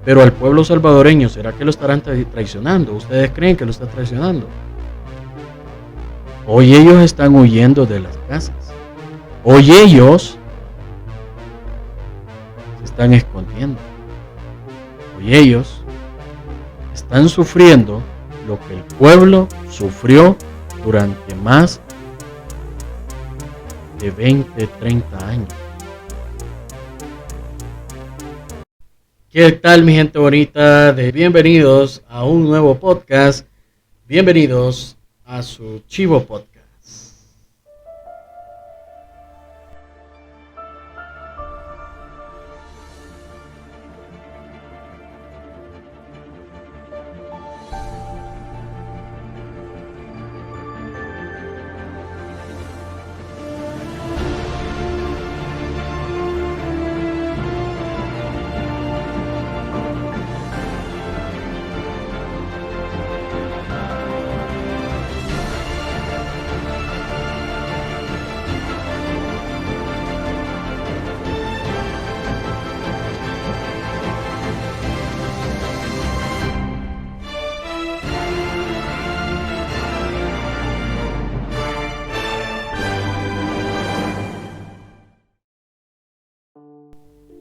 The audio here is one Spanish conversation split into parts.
Pero al pueblo salvadoreño, ¿será que lo estarán traicionando? ¿Ustedes creen que lo está traicionando? Hoy ellos están huyendo de las casas. Hoy ellos se están escondiendo. Hoy ellos están sufriendo lo que el pueblo sufrió durante más de 20, 30 años. ¿Qué tal, mi gente bonita? Bienvenidos a un nuevo podcast. Bienvenidos a su Chivo Podcast.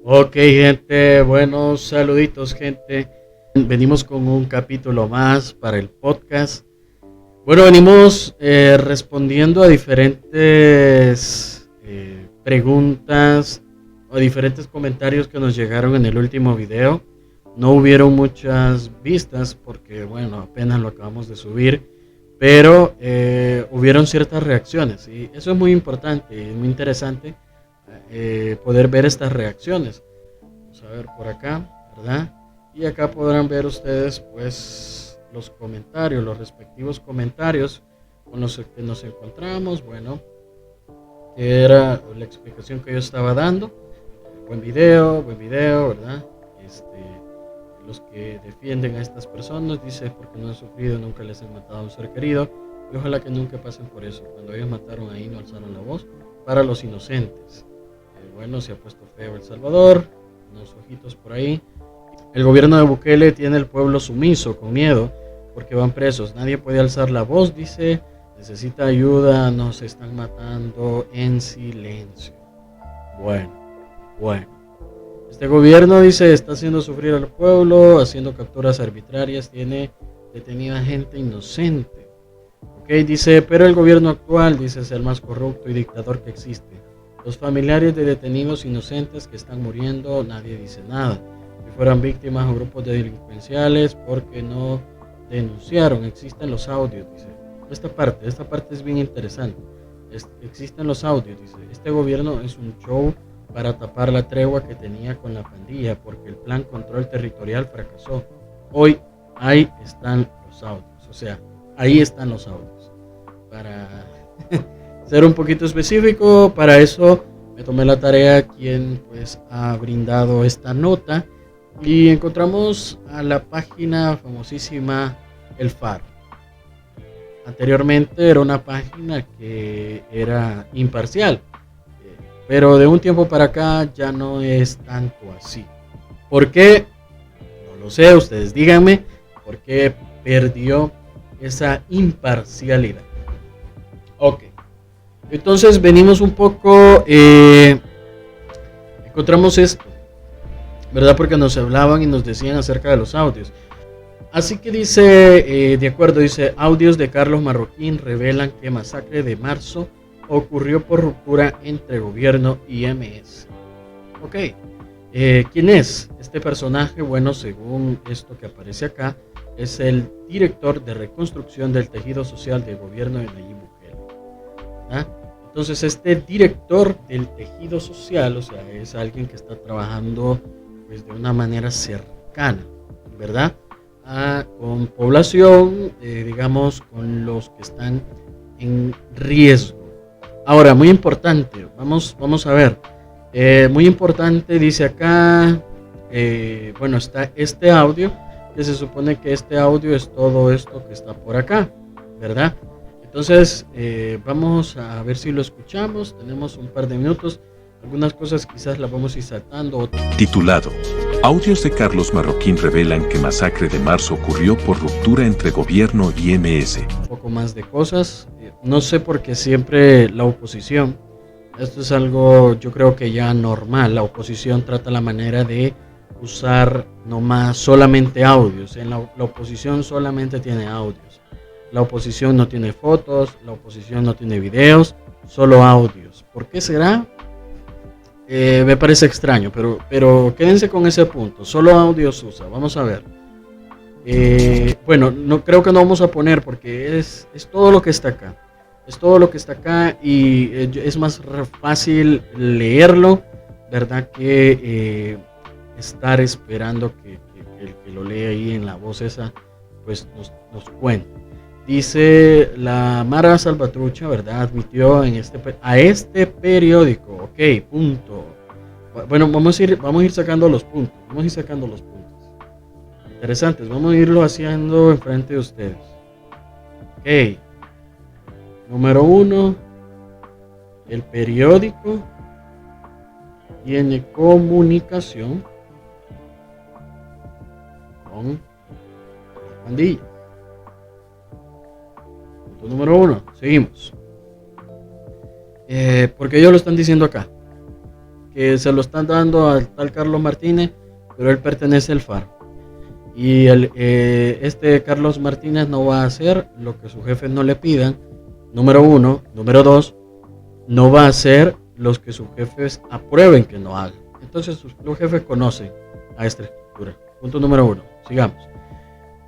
Ok, gente, buenos saluditos, gente. Venimos con un capítulo más para el podcast. Bueno, venimos respondiendo a diferentes preguntas o diferentes comentarios que nos llegaron en el último video. No hubieron muchas vistas porque, bueno, apenas lo acabamos de subir, pero hubieron ciertas reacciones y eso es muy importante y muy interesante. Poder ver estas reacciones. Vamos a ver por acá, ¿verdad? Y acá podrán ver ustedes pues los comentarios, los respectivos comentarios con los que nos encontramos. Bueno, era la explicación que yo estaba dando. Buen video, ¿verdad? Los que defienden a estas personas, dice, porque no han sufrido, nunca les han matado a un ser querido, y ojalá que nunca pasen por eso. Cuando ellos mataron ahí no alzaron la voz para los inocentes. Bueno, se ha puesto feo El Salvador, unos ojitos por ahí. El gobierno de Bukele tiene el pueblo sumiso, con miedo, porque van presos. Nadie puede alzar la voz, dice, necesita ayuda, nos están matando en silencio. Bueno. Este gobierno, dice, está haciendo sufrir al pueblo, haciendo capturas arbitrarias, tiene detenida gente inocente. Ok, dice, pero el gobierno actual, dice, es el más corrupto y dictador que existe. Los familiares de detenidos inocentes que están muriendo, nadie dice nada. Si fueran víctimas o grupos de delincuenciales, porque no denunciaron. Existen los audios, dice. Esta parte es bien interesante. Existen los audios, dice. Este gobierno es un show para tapar la tregua que tenía con la pandilla, porque el plan control territorial fracasó. Hoy ahí están los audios, o sea, ahí están los audios. Para ser un poquito específico, para eso me tomé la tarea quien pues ha brindado esta nota y encontramos a la página famosísima El Faro. Anteriormente era una página que era imparcial, pero de un tiempo para acá ya no es tanto así. ¿Por qué? No lo sé, ustedes díganme por qué perdió esa imparcialidad. Ok. Entonces venimos un poco, encontramos esto, ¿verdad? Porque nos hablaban y nos decían acerca de los audios. Así que dice, de acuerdo, dice, audios de Carlos Marroquín revelan que masacre de marzo ocurrió por ruptura entre gobierno y MS. Ok, ¿quién es este personaje? Bueno, según esto que aparece acá, es el director de reconstrucción del tejido social del gobierno de Nayib Bukele, ¿verdad? Entonces este director del tejido social, o sea, es alguien que está trabajando pues de una manera cercana, ¿verdad? Con población, digamos, con los que están en riesgo. Ahora, muy importante, vamos a ver, muy importante, dice acá, bueno, está este audio, que se supone que este audio es todo esto que está por acá, ¿verdad? Entonces, vamos a ver si lo escuchamos. Tenemos un par de minutos. Algunas cosas quizás las vamos a ir saltando. Titulado: Audios de Carlos Marroquín revelan que masacre de marzo ocurrió por ruptura entre gobierno y MS. Un poco más de cosas. No sé por qué siempre la oposición, esto es algo yo creo que ya normal, la oposición trata la manera de usar nomás solamente audios. En la oposición solamente tiene audios. La oposición no tiene fotos, la oposición no tiene videos, solo audios. ¿Por qué será? Me parece extraño, pero quédense con ese punto. Solo audios usa. Vamos a ver. Bueno, no creo que no vamos a poner porque es todo lo que está acá. Es todo lo que está acá y es más fácil leerlo, ¿verdad? Que estar esperando que el que lo lee ahí en la voz esa, pues nos cuente. Dice la Mara Salvatrucha, ¿verdad? Admitió a este periódico, ok, punto. Bueno, vamos a ir sacando los puntos. Vamos a ir sacando los puntos interesantes. Vamos a irlo haciendo enfrente de ustedes. Ok. Número 1. El periódico tiene comunicación con la pandilla. Punto número 1. Seguimos. Porque ellos lo están diciendo acá. Que se lo están dando al tal Carlos Martínez, pero él pertenece al Faro. Y este Carlos Martínez no va a hacer lo que sus jefes no le pidan. Número 1. Número 2. No va a hacer los que sus jefes aprueben que no hagan. Entonces los jefes conocen a esta estructura. Punto número 1. Sigamos.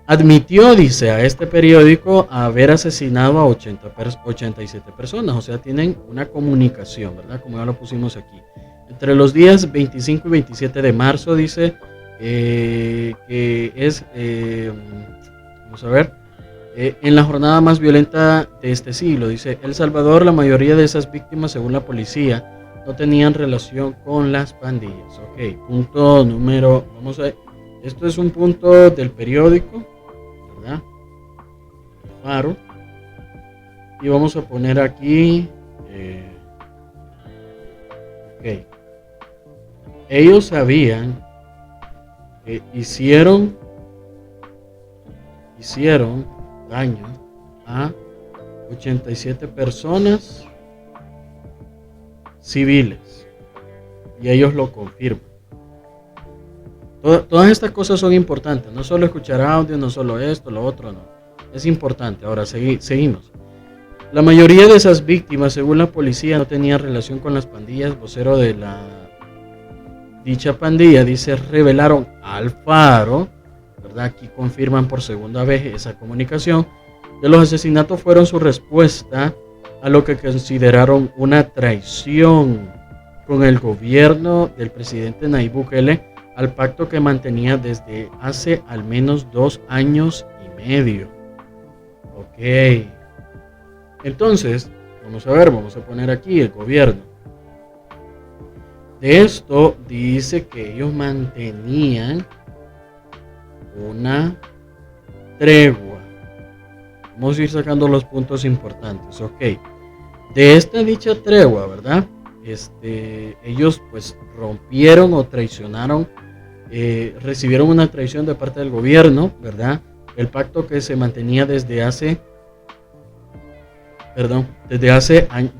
Admitió, dice, a este periódico haber asesinado a 87 personas. O sea, tienen una comunicación, ¿verdad? Como ya lo pusimos aquí. Entre los días 25 y 27 de marzo, dice, que es, vamos a ver, en la jornada más violenta de este siglo, dice, El Salvador, la mayoría de esas víctimas, según la policía, no tenían relación con las pandillas. Ok, punto número, vamos a ver, esto es un punto del periódico, ¿verdad? El Faro. Y vamos a poner aquí, ok, ellos sabían que hicieron daño a 87 personas civiles y ellos lo confirman. Todas estas cosas son importantes, no solo escuchar audio, no solo esto, lo otro, no. Es importante. Ahora seguimos. La mayoría de esas víctimas, según la policía, no tenían relación con las pandillas. Vocero de la dicha pandilla dice, revelaron al Faro, ¿verdad? Aquí confirman por segunda vez esa comunicación, que los asesinatos fueron su respuesta a lo que consideraron una traición con el gobierno del presidente Nayib Bukele al pacto que mantenía desde hace al menos 2 años y medio. Ok. Entonces, vamos a ver, vamos a poner aquí el gobierno. De esto dice que ellos mantenían una tregua. Vamos a ir sacando los puntos importantes. Ok. De esta dicha tregua, ¿verdad? Ellos pues rompieron o traicionaron, recibieron una traición de parte del gobierno, ¿verdad? El pacto que se mantenía desde hace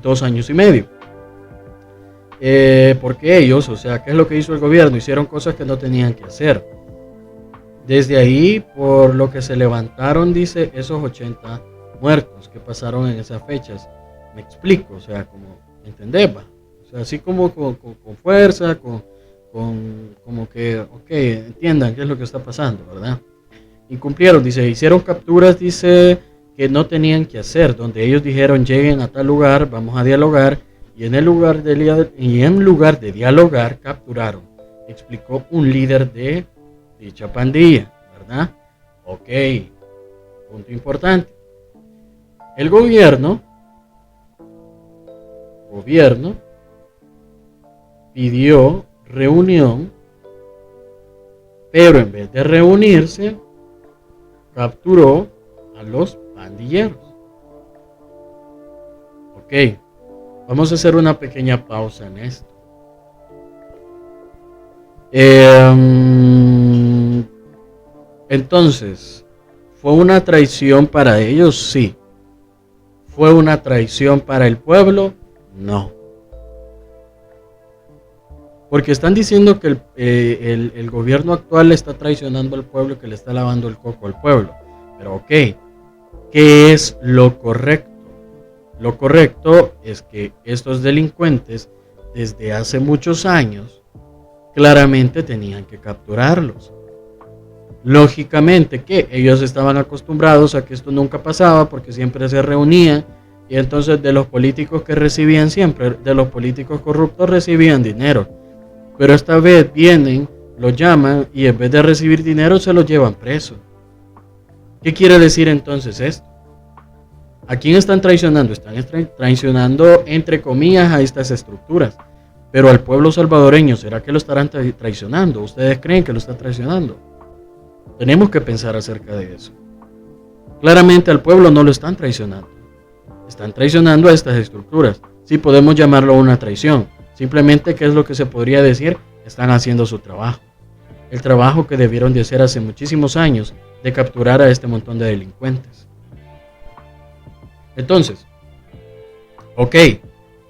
2 años y medio. Porque ellos, o sea, ¿qué es lo que hizo el gobierno? Hicieron cosas que no tenían que hacer. Desde ahí, por lo que se levantaron, dice, esos 80 muertos que pasaron en esas fechas. Me explico, o sea, como entender, ¿va? O sea, así como con fuerza, como que, ok, entiendan qué es lo que está pasando, ¿verdad? Incumplieron, dice, hicieron capturas, dice, que no tenían que hacer, donde ellos dijeron, lleguen a tal lugar, vamos a dialogar, y en lugar de dialogar, capturaron, explicó un líder de dicha pandilla, ¿verdad? Ok, punto importante. El gobierno pidió reunión, pero en vez de reunirse, capturó a los pandilleros. Ok, vamos a hacer una pequeña pausa en esto. Entonces, ¿fue una traición para ellos? Sí. ¿Fue una traición para el pueblo? No. Porque están diciendo que el gobierno actual le está traicionando al pueblo y que le está lavando el coco al pueblo. Pero ok, ¿qué es lo correcto? Lo correcto es que estos delincuentes, desde hace muchos años, claramente tenían que capturarlos. Lógicamente que ellos estaban acostumbrados a que esto nunca pasaba porque siempre se reunían y entonces de los políticos que recibían siempre, de los políticos corruptos recibían dinero. Pero esta vez vienen, los llaman y en vez de recibir dinero se los llevan presos. ¿Qué quiere decir entonces esto? ¿A quién están traicionando? Están traicionando entre comillas a estas estructuras. Pero al pueblo salvadoreño, ¿será que lo estarán traicionando? ¿Ustedes creen que lo están traicionando? Tenemos que pensar acerca de eso. Claramente al pueblo no lo están traicionando. Están traicionando a estas estructuras. Sí podemos llamarlo una traición. Simplemente, ¿qué es lo que se podría decir? Están haciendo su trabajo. El trabajo que debieron de hacer hace muchísimos años, de capturar a este montón de delincuentes. Entonces, ok, ¿qué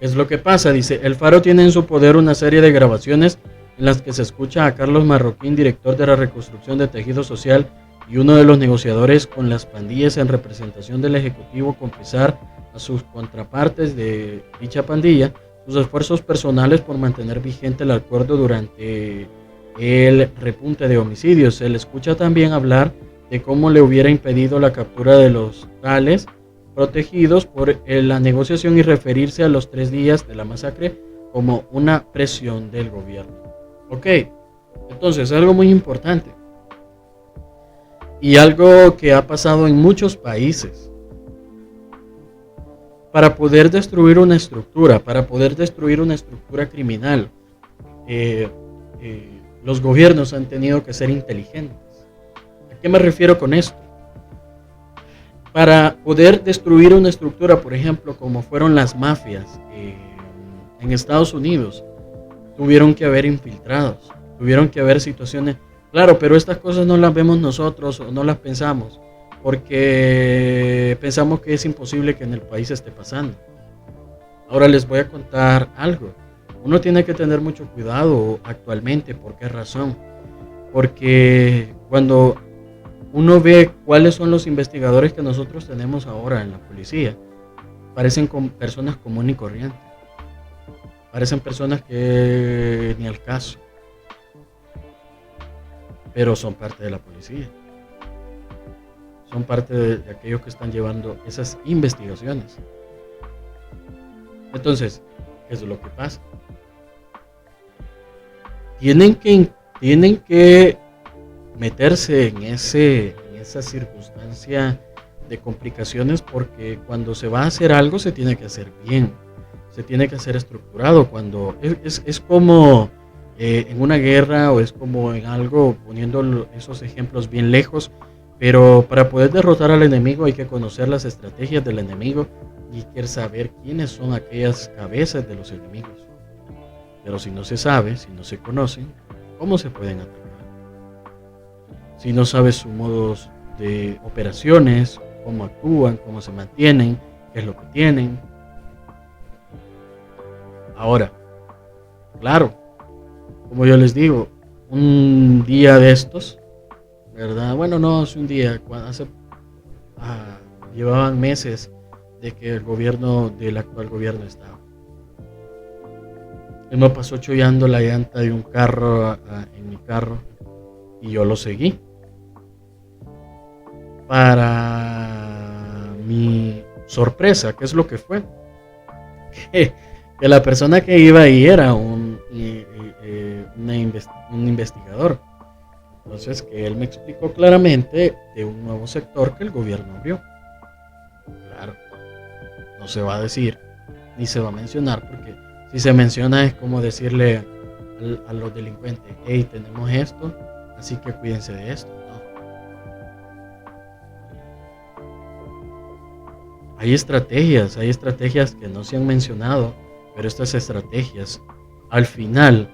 es lo que pasa? Dice, El Faro tiene en su poder una serie de grabaciones en las que se escucha a Carlos Marroquín, director de la reconstrucción de tejido social y uno de los negociadores con las pandillas en representación del Ejecutivo, confesar a sus contrapartes de dicha pandilla sus esfuerzos personales por mantener vigente el acuerdo durante el repunte de homicidios. Se le escucha también hablar de cómo le hubiera impedido la captura de los tales protegidos por la negociación y referirse a los 3 días de la masacre como una presión del gobierno. Ok, entonces algo muy importante y algo que ha pasado en muchos países. Para poder destruir una estructura, criminal, los gobiernos han tenido que ser inteligentes. ¿A qué me refiero con esto? Para poder destruir una estructura, por ejemplo, como fueron las mafias en Estados Unidos, tuvieron que haber infiltrados, tuvieron que haber situaciones. Claro, pero estas cosas no las vemos nosotros o no las pensamos, porque pensamos que es imposible que en el país esté pasando. Ahora les voy a contar algo. Uno tiene que tener mucho cuidado actualmente. ¿Por qué razón? Porque cuando uno ve cuáles son los investigadores que nosotros tenemos ahora en la policía, parecen personas comunes y corrientes. Parecen personas que ni al caso. Pero son parte de la policía. Son parte de aquellos que están llevando esas investigaciones. Entonces, eso es lo que pasa. Tienen que meterse en esa circunstancia de complicaciones, porque cuando se va a hacer algo se tiene que hacer bien, se tiene que hacer estructurado. Cuando es como en una guerra, o es como en algo, poniendo esos ejemplos bien lejos. Pero para poder derrotar al enemigo hay que conocer las estrategias del enemigo y hay que saber quiénes son aquellas cabezas de los enemigos. Pero si no se sabe, si no se conocen, ¿cómo se pueden atacar? Si no sabes sus modos de operaciones, cómo actúan, cómo se mantienen, qué es lo que tienen. Ahora, claro, como yo les digo, un día de estos, ¿verdad? Bueno, no hace un día, llevaban meses de que el gobierno del actual gobierno estaba. Él me pasó chollando la llanta de un carro en mi carro y yo lo seguí. Para mi sorpresa, ¿qué es lo que fue? Que la persona que iba ahí era un investigador. Entonces, que él me explicó claramente de un nuevo sector que el gobierno abrió. Claro, no se va a decir ni se va a mencionar, porque si se menciona es como decirle a los delincuentes: hey, tenemos esto, así que cuídense de esto. No. Hay estrategias que no se han mencionado, pero estas estrategias al final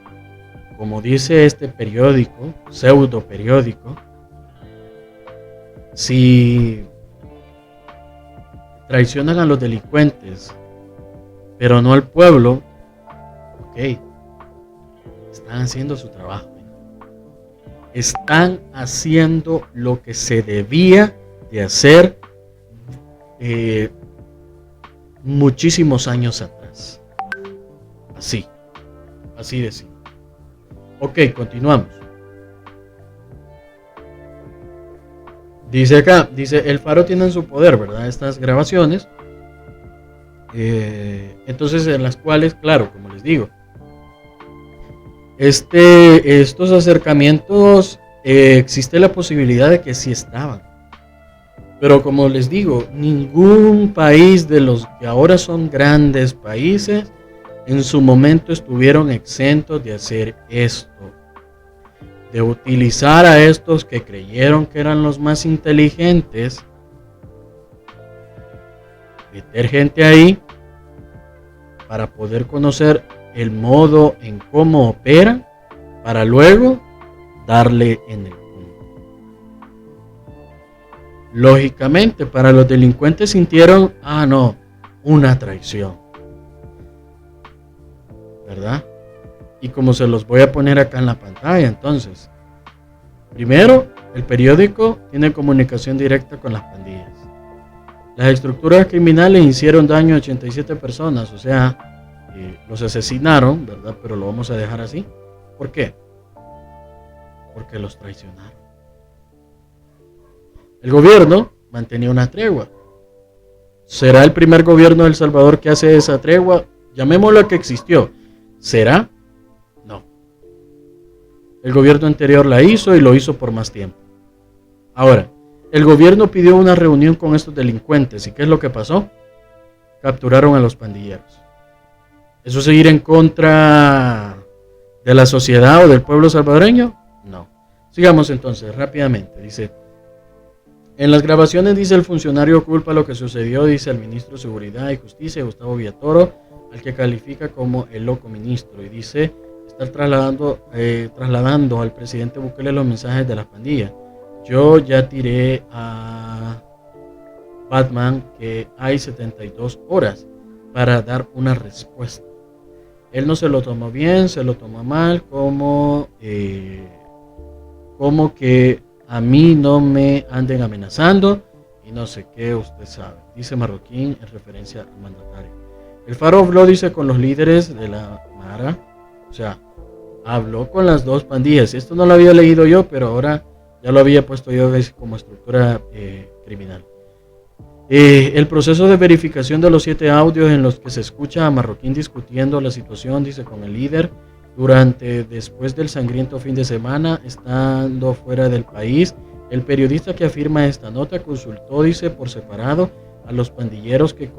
como dice este periódico, pseudo periódico, si traicionan a los delincuentes, pero no al pueblo, ok, están haciendo su trabajo. Están haciendo lo que se debía de hacer muchísimos años atrás. Así de simple. Ok, continuamos. Dice acá, el Faro tiene en su poder, ¿verdad? Estas grabaciones. Entonces, en las cuales, claro, como les digo, estos acercamientos, existe la posibilidad de que sí estaban. Pero como les digo, ningún país de los que ahora son grandes países en su momento estuvieron exentos de hacer esto, de utilizar a estos que creyeron que eran los más inteligentes, meter gente ahí para poder conocer el modo en cómo operan, para luego darle en el punto. Lógicamente, para los delincuentes sintieron, una traición, ¿verdad? Y como se los voy a poner acá en la pantalla, entonces, primero, el periódico tiene comunicación directa con las pandillas. Las estructuras criminales hicieron daño a 87 personas, o sea, los asesinaron, ¿verdad? Pero lo vamos a dejar así. ¿Por qué? Porque los traicionaron. El gobierno mantenía una tregua. ¿Será el primer gobierno de El Salvador que hace esa tregua? Llamémoslo que existió. ¿Será? No. El gobierno anterior la hizo y lo hizo por más tiempo. Ahora, el gobierno pidió una reunión con estos delincuentes. ¿Y qué es lo que pasó? Capturaron a los pandilleros. ¿Eso es ir en contra de la sociedad o del pueblo salvadoreño? No. Sigamos entonces, rápidamente. Dice, en las grabaciones dice el funcionario culpa lo que sucedió, dice el ministro de Seguridad y Justicia, Gustavo Villatoro, al que califica como el loco ministro. Y dice, está trasladando al presidente Bukele los mensajes de las pandillas. Yo ya tiré a Batman que hay 72 horas para dar una respuesta. Él no se lo tomó bien, se lo tomó mal, como que a mí no me anden amenazando y no sé qué, usted sabe, dice Marroquín en referencia al mandatario. El Faro habló, dice, con los líderes de la Mara, o sea, habló con las dos pandillas. Esto no lo había leído yo, pero ahora ya lo había puesto yo como estructura criminal. El proceso de verificación de los 7 audios en los que se escucha a Marroquín discutiendo la situación, dice, con el líder, después del sangriento fin de semana, estando fuera del país. El periodista que afirma esta nota consultó, dice, por separado a los pandilleros que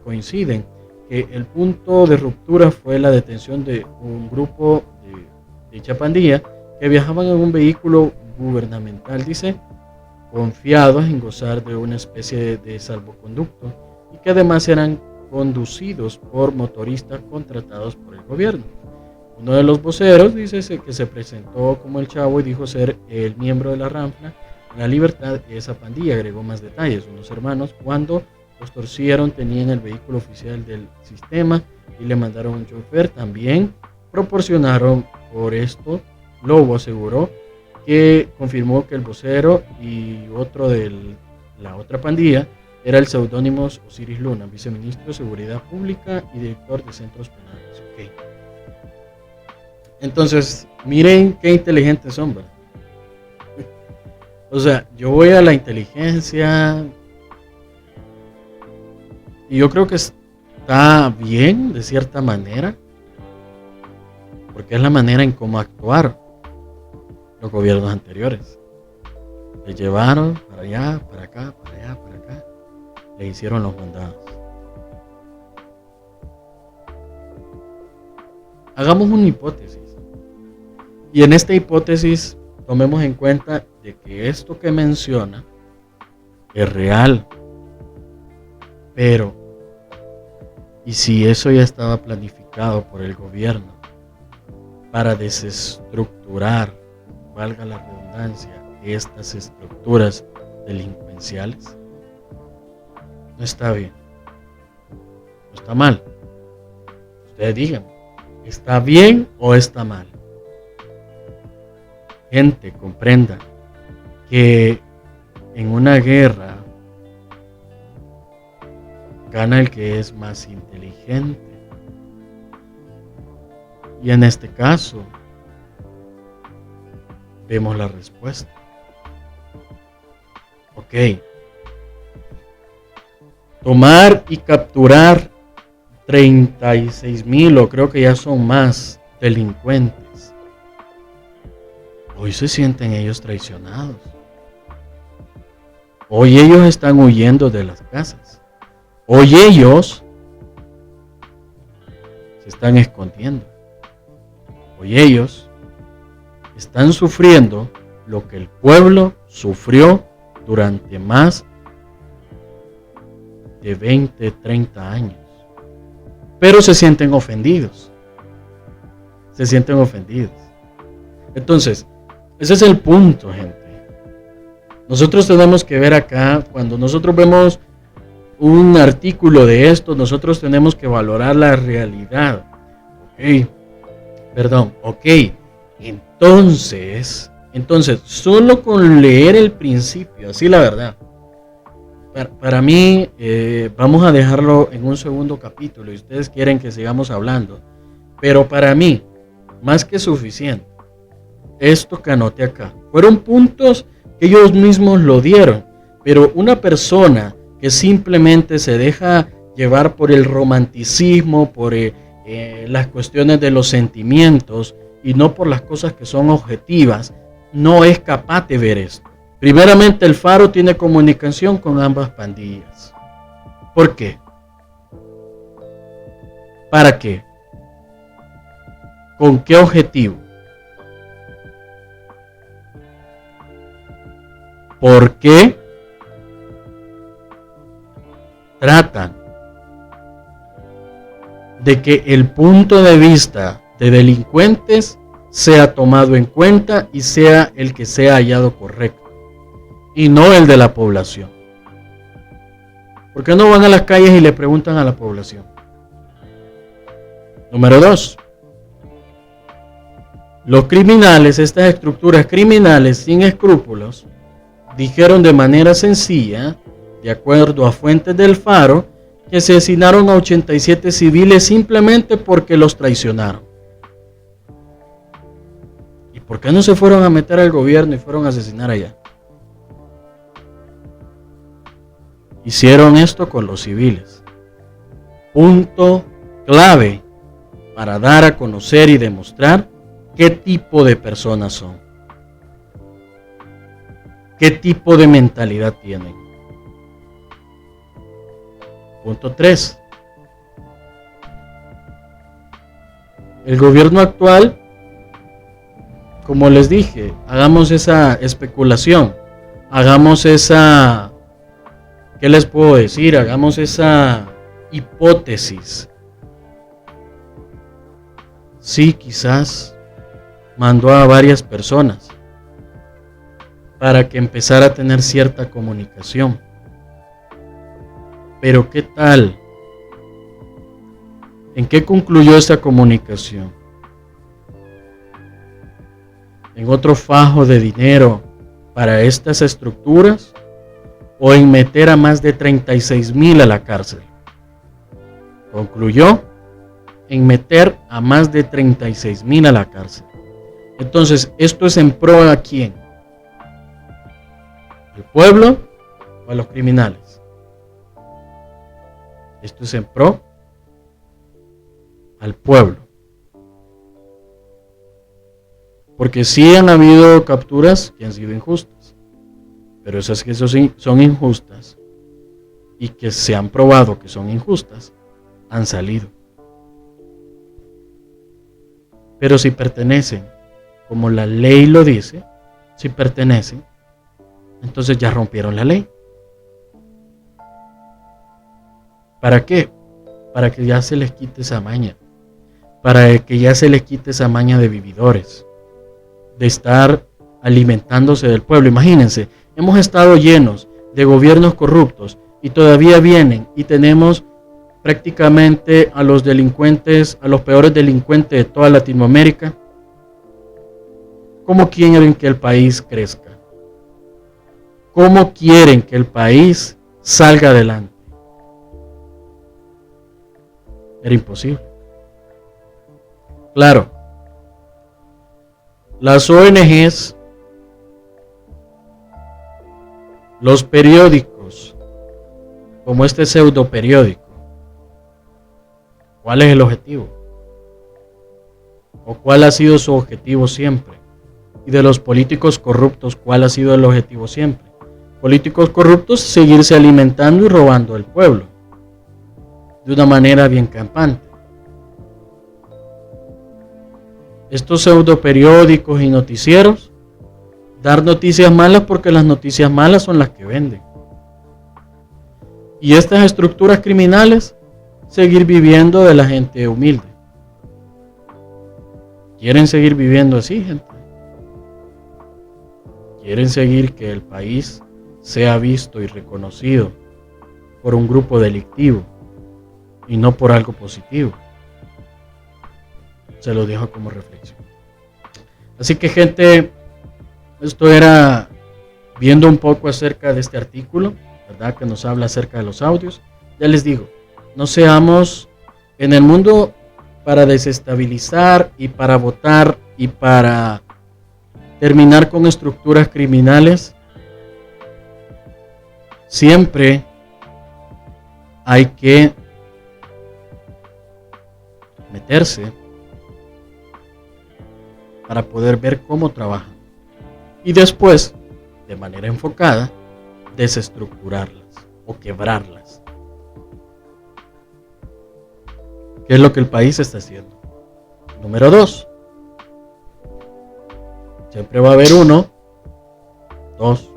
coinciden que el punto de ruptura fue la detención de un grupo de dicha pandilla que viajaban en un vehículo gubernamental, dice, confiados en gozar de una especie de salvoconducto y que además eran conducidos por motoristas contratados por el gobierno. Uno de los voceros dice que se presentó como el Chavo y dijo ser el miembro de la Ranfla, La Libertad, y esa pandilla agregó más detalles. Unos hermanos, cuando los torcieron, tenían el vehículo oficial del sistema y le mandaron un chofer. También proporcionaron por esto. Lobo aseguró que confirmó que el vocero y otro de la otra pandilla era el seudónimo Osiris Luna, viceministro de Seguridad Pública y director de centros penales. Okay. Entonces, miren qué inteligentes son, ¿verdad? O sea, yo voy a la inteligencia y yo creo que está bien de cierta manera, porque es la manera en cómo actuar los gobiernos anteriores. Le llevaron para allá, para acá, para allá, para acá. Le hicieron los mandados. Hagamos una hipótesis. Y en esta hipótesis tomemos en cuenta de que esto que menciona es real. Pero, ¿y si eso ya estaba planificado por el gobierno? para desestructurar, valga la redundancia, estas estructuras delincuenciales? No está bien, no está mal. Ustedes digan, ¿está bien o está mal? Gente, comprenda que en una guerra gana el que es más inteligente. Y en este caso, vemos la respuesta. Ok. Tomar y capturar 36,000, o creo que ya son más, delincuentes. Hoy se sienten ellos traicionados. Hoy ellos están huyendo de las casas. Hoy ellos se están escondiendo. Hoy ellos están sufriendo lo que el pueblo sufrió durante más de 20, 30 años. Pero se sienten ofendidos. Se sienten ofendidos. Entonces, ese es el punto, gente. Nosotros tenemos que ver acá, cuando nosotros vemos un artículo de esto, nosotros tenemos que valorar la realidad. Ok. Entonces, solo con leer el principio, así la verdad. Para mí, vamos a dejarlo en un segundo capítulo y ustedes quieren que sigamos hablando. Pero para mí, más que suficiente, esto que anoté acá, fueron puntos que ellos mismos lo dieron. Pero una persona que simplemente se deja llevar por el romanticismo, por las cuestiones de los sentimientos y no por las cosas que son objetivas, no es capaz de ver esto. Primeramente, el Faro tiene comunicación con ambas pandillas. ¿Por qué? ¿Para qué? ¿Con qué objetivo? ¿Por qué tratan de que el punto de vista de delincuentes sea tomado en cuenta y sea el que sea hallado correcto y no el de la población? ¿Por qué no van a las calles y le preguntan a la población? Número 2. Los criminales, estas estructuras criminales sin escrúpulos, dijeron de manera sencilla, de acuerdo a fuentes del Faro, que asesinaron a 87 civiles simplemente porque los traicionaron. ¿Y por qué no se fueron a meter al gobierno y fueron a asesinar allá? Hicieron esto con los civiles. Punto clave para dar a conocer y demostrar qué tipo de personas son. ¿Qué tipo de mentalidad tienen? Punto 3. El gobierno actual, como les dije, hagamos esa especulación, hagamos esa, ¿qué les puedo decir? Hagamos esa hipótesis. Sí, quizás mandó a varias personas para que empezara a tener cierta comunicación. Pero ¿qué tal? ¿En qué concluyó esta comunicación? ¿En otro fajo de dinero para estas estructuras? ¿O en meter a más de 36,000 a la cárcel? Concluyó en meter a más de 36,000 a la cárcel. Entonces, ¿esto es en pro a quién? ¿Al pueblo o a los criminales? Esto es en pro al pueblo. Porque sí han habido capturas que han sido injustas, pero esas que son injustas y que se han probado que son injustas, han salido. Pero si pertenecen, como la ley lo dice, si pertenecen, entonces ya rompieron la ley. ¿Para qué? Para que ya se les quite esa maña. para que ya se les quite esa maña de vividores, de estar alimentándose del pueblo. Imagínense, hemos estado llenos de gobiernos corruptos y todavía vienen y tenemos prácticamente a los delincuentes, a los peores delincuentes de toda Latinoamérica. ¿Cómo quieren que el país crezca? ¿Cómo quieren que el país salga adelante? Era imposible. Claro, las ONGs, los periódicos, como este pseudo periódico, ¿cuál es el objetivo? ¿O cuál ha sido su objetivo siempre? Y de los políticos corruptos, ¿cuál ha sido el objetivo siempre? Políticos corruptos, seguirse alimentando y robando al pueblo, de una manera bien campante. Estos pseudo periódicos y noticieros, dar noticias malas porque las noticias malas son las que venden. Y estas estructuras criminales, seguir viviendo de la gente humilde. ¿Quieren seguir viviendo así, gente? ¿Quieren seguir que el país sea visto y reconocido por un grupo delictivo y no por algo positivo? Se lo dejo como reflexión. Así que, gente, esto era viendo un poco acerca de este artículo, ¿verdad? Que nos habla acerca de los audios. Ya les digo, no seamos en el mundo para desestabilizar y para votar y para terminar con estructuras criminales. Siempre hay que meterse para poder ver cómo trabajan y después, de manera enfocada, desestructurarlas o quebrarlas. ¿Qué es lo que el país está haciendo? Número 2. Siempre va a haber 1, 2,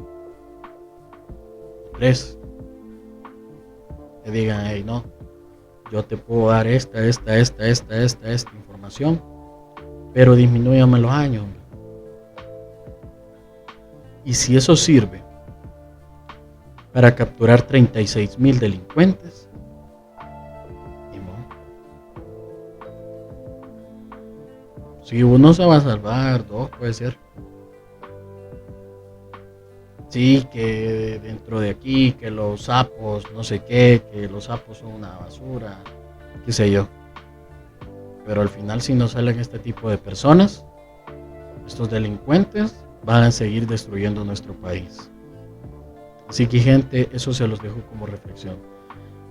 3 que digan, hey, no, yo te puedo dar esta información, pero disminúyame los años. Y si eso sirve para capturar 36,000 delincuentes, ni modo. Si uno se va a salvar, 2 puede ser. Sí, que dentro de aquí, que los sapos, no sé qué, que los sapos son una basura, qué sé yo. Pero al final, si no salen este tipo de personas, estos delincuentes van a seguir destruyendo nuestro país. Así que, gente, eso se los dejo como reflexión.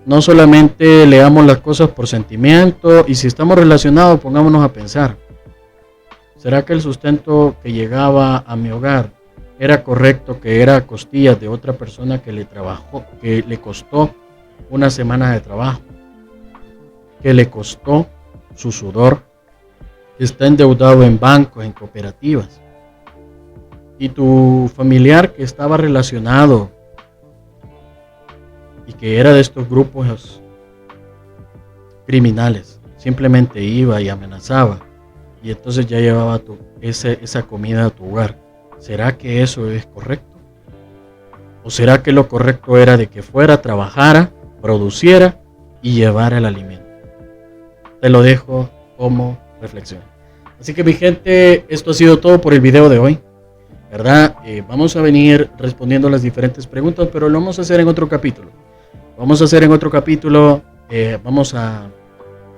No solamente leamos las cosas por sentimiento, y si estamos relacionados, pongámonos a pensar. ¿Será que el sustento que llegaba a mi hogar era correcto, que era a costillas de otra persona que le trabajó, que le costó una semana de trabajo, que le costó su sudor, que está endeudado en bancos, en cooperativas? Y tu familiar que estaba relacionado y que era de estos grupos criminales, simplemente iba y amenazaba, y entonces ya llevaba esa comida a tu hogar. ¿Será que eso es correcto? ¿O será que lo correcto era de que fuera, trabajara, produciera y llevara el alimento? Te lo dejo como reflexión. Así que, mi gente, esto ha sido todo por el video de hoy, ¿verdad? Vamos a venir respondiendo las diferentes preguntas, pero lo vamos a hacer en otro capítulo. Vamos a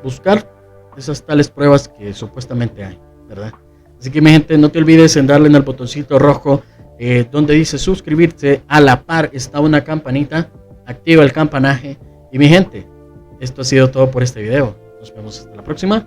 buscar esas tales pruebas que supuestamente hay, ¿verdad? Así que, mi gente, no te olvides en darle en el botoncito rojo donde dice suscribirse. A la par está una campanita, activa el campanaje. Y, mi gente, esto ha sido todo por este video. Nos vemos hasta la próxima.